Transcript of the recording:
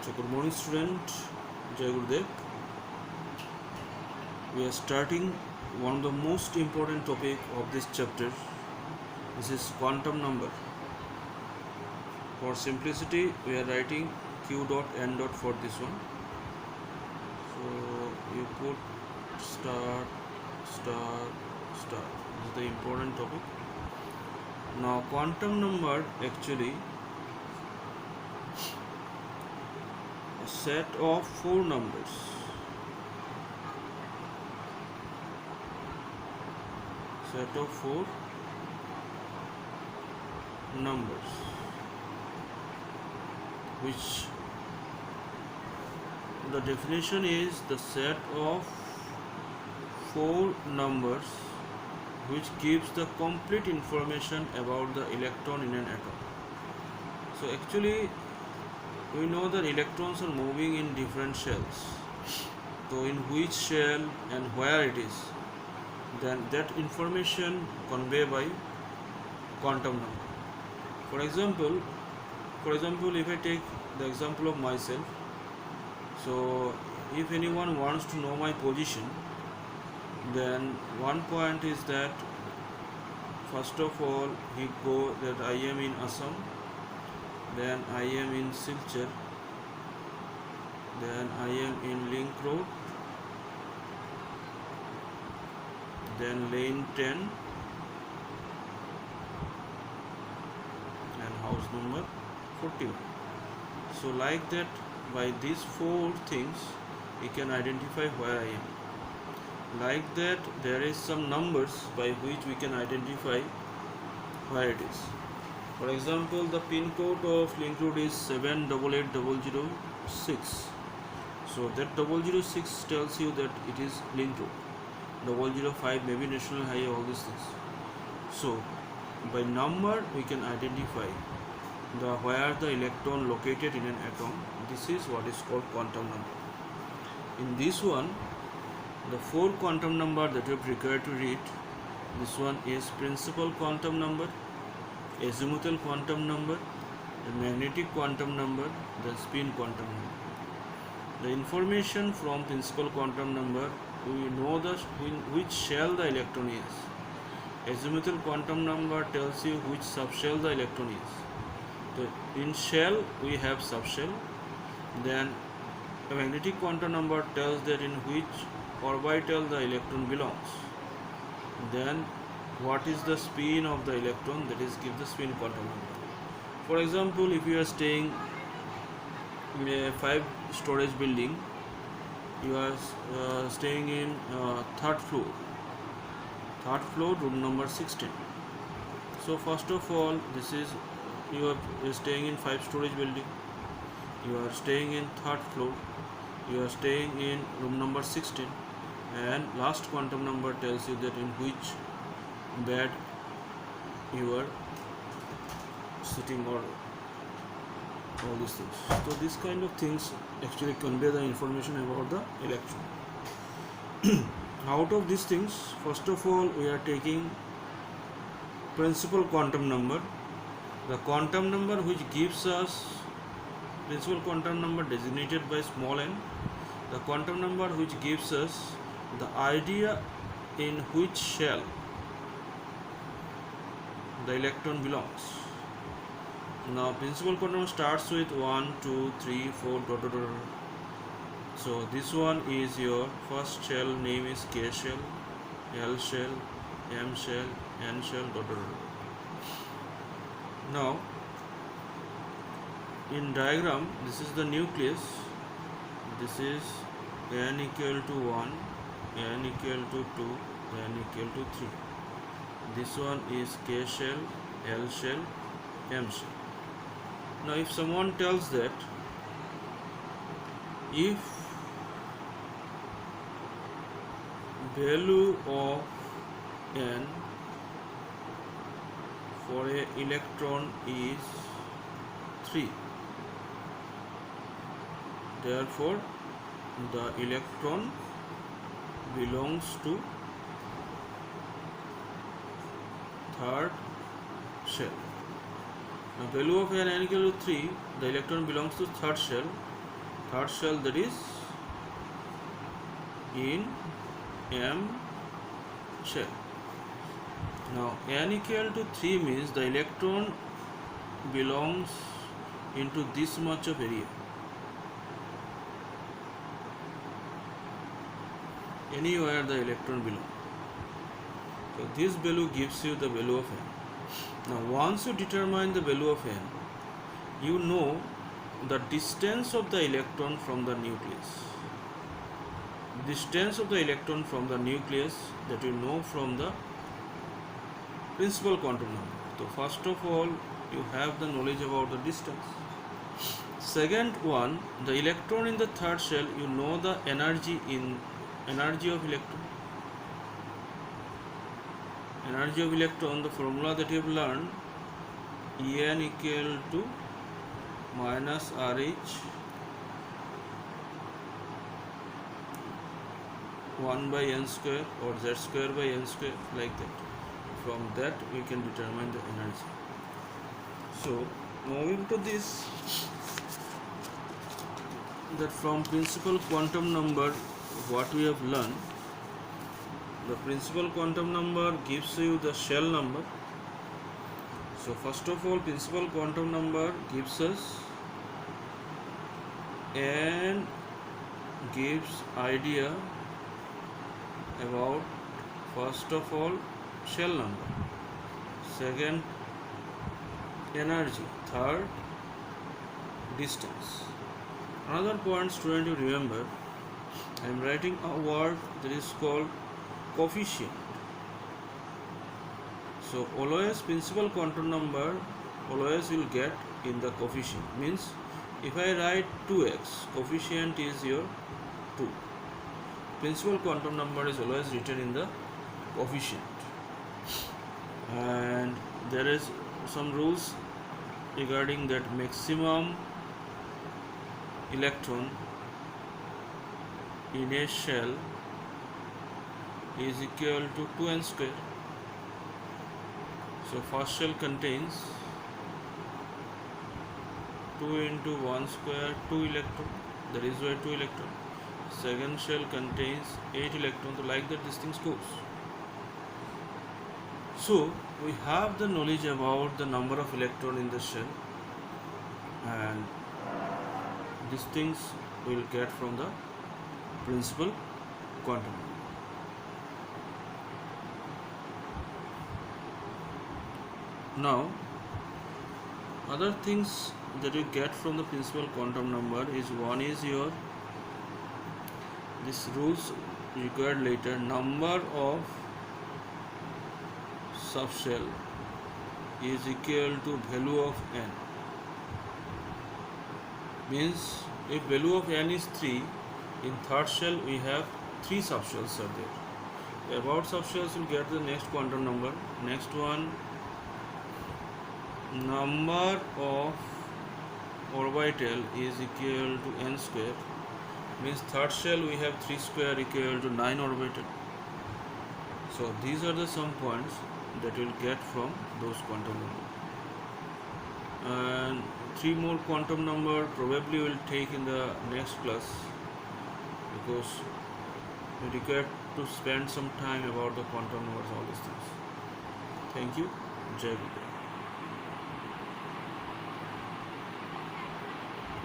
So good morning student, Jai Gurudev. We are starting one of the most important topic of this chapter. This is quantum number. For simplicity, we are writing q dot n dot for this one. So you put star, star, star. This is the important topic. Now quantum number actually a set of four numbers. Set of four numbers which the definition is the set of four numbers which gives the complete information about the electron in an atom. So actually we know that electrons are moving in different shells. So in which shell and where it is, then that information conveyed by quantum number. For example, if I take the example of myself, so if anyone wants to know my position, then one point is that first of all he go that I am in Assam, then I am in Silchar, then I am in Link Road, then lane 10 and house number 41. So like that, by these four things we can identify where I am. Like that, there is some numbers by which we can identify where it is. For example, the pin code of Link Road is 788006. So that 006 tells you that it is Link Road. 005 maybe National Highway, all these things. So by number we can identify the where the electron located in an atom. This is what is called quantum number. In this one, the four quantum number that you are required to read, this one is principal quantum number, azimuthal quantum number, the magnetic quantum number, the spin quantum number. The information from principal quantum number, we know in which shell the electron is. Azimuthal quantum number tells you which subshell the electron is. So in shell we have subshell. Then the magnetic quantum number tells that in which orbital the electron belongs. Then what is the spin of the electron, that is give the spin quantum number. For example, if you are staying in a 5-story building, you are staying in third floor, room number 16. So first of all, this is you are staying in 5-story building, you are staying in third floor, you are staying in room number 16, and last quantum number tells you that in which bed you are sitting, or all these things. So these kind of things actually convey the information about the electron. Out of these things, first of all we are taking principal quantum number, the quantum number which gives us principal quantum number designated by small n, the quantum number which gives us the idea in which shell the electron belongs. Now principal quantum starts with 1, 2, 3, 4, dot, dot, dot. So this one is your first shell, name is K shell, L shell, M shell, N shell, dot, dot, dot. Now in diagram, this is the nucleus, this is n equal to 1, n equal to 2, n equal to 3. This one is K shell, L shell, M shell. Now if someone tells that if value of n for a electron is 3, therefore the electron belongs to third shell. Now value of n equal to 3, the electron belongs to third shell. third shell, that is in M shell. Now n equal to 3 means the electron belongs into this much of area. Anywhere the electron belongs. So this value gives you the value of n. Now once you determine the value of n, you know the distance of the electron from the nucleus. Distance of the electron from the nucleus, that you know from the principal quantum number. So first of all, you have the knowledge about the distance. Second one, the electron in the third shell, you know the energy of electron. Energy of electron, the formula that you have learned, En equal to minus RH 1 by n square or z square by n square, like that. From that we can determine the energy. So moving to this, that from principal quantum number, what we have learned, the principal quantum number gives you the shell number. So first of all, principal quantum number gives us and gives idea about, first of all, shell number, second energy, third distance. Another point, student, you remember, I am writing a word that is called coefficient. So always principal quantum number always will get in the coefficient. Means if I write 2x, coefficient is your 2. Principal quantum number is always written in the coefficient. And there is some rules regarding that maximum electron in a shell is equal to 2n square. So first shell contains 2 into 1 square, 2 electron, that is why 2 electron. Second shell contains 8 electrons, so like that this thing goes. So we have the knowledge about the number of electrons in the shell, and these things we will get from the principal quantum number. Now, other things that you get from the principal quantum number is, one is your, this rules required later, number of subshell is equal to value of n. Means if value of n is 3, in third shell we have 3 subshells are there. About subshells will get the next quantum number. Next one, number of orbital is equal to n square. Means third shell we have 3 square equal to 9 orbital. So these are the some points that we'll get from those quantum number. And 3 more quantum number probably we'll take in the next class, because we require to spend some time about the quantum numbers, all these things. Thank you. Jai Guru.